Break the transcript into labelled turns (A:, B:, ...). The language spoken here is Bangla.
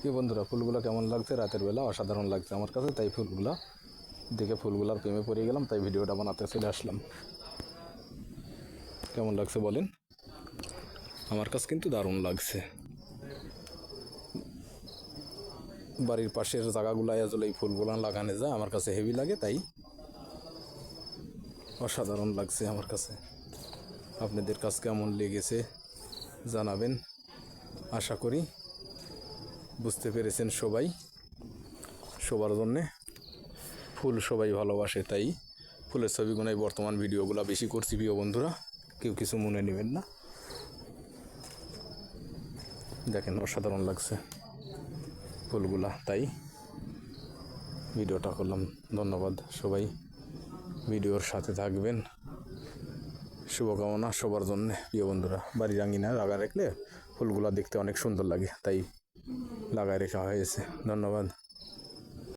A: কি বন্ধুরা, ফুলগুলো কেমন লাগছে? রাতের বেলা অসাধারণ লাগছে আমার কাছে, তাই ফুলগুলো দেখে ফুলগুলার প্রেমে পড়ে গেলাম, তাই ভিডিওটা বানাতে চলে আসলাম। কেমন লাগছে বলেন? আমার কাছে কিন্তু দারুণ লাগছে। বাড়ির পাশের জায়গাগুলায় আসলে এই ফুলগুলো লাগানো যায়, আমার কাছে হেভি লাগে, তাই অসাধারণ লাগছে আমার কাছে। আপনাদের কাছে কেমন লেগেছে জানাবেন। আশা করি বুঝতে পেরেছেন সবাই। সবার জন্যে ফুল সবাই ভালোবাসে, তাই ফুলের ছবিগুলোই বর্তমান ভিডিওগুলো বেশি করছি প্রিয় বন্ধুরা, কেউ কিছু মনে নেবেন না। দেখেন অসাধারণ লাগছে ফুলগুলা, তাই ভিডিওটা করলাম। ধন্যবাদ সবাই, ভিডিওর সাথে থাকবেন। শুভকামনা সবার জন্য প্রিয় বন্ধুরা। বাড়ির আঙিনায় লাগা রাখলে ফুলগুলা দেখতে অনেক সুন্দর লাগে, তাই লাগায় রাখা হয়েছে। ধন্যবাদ।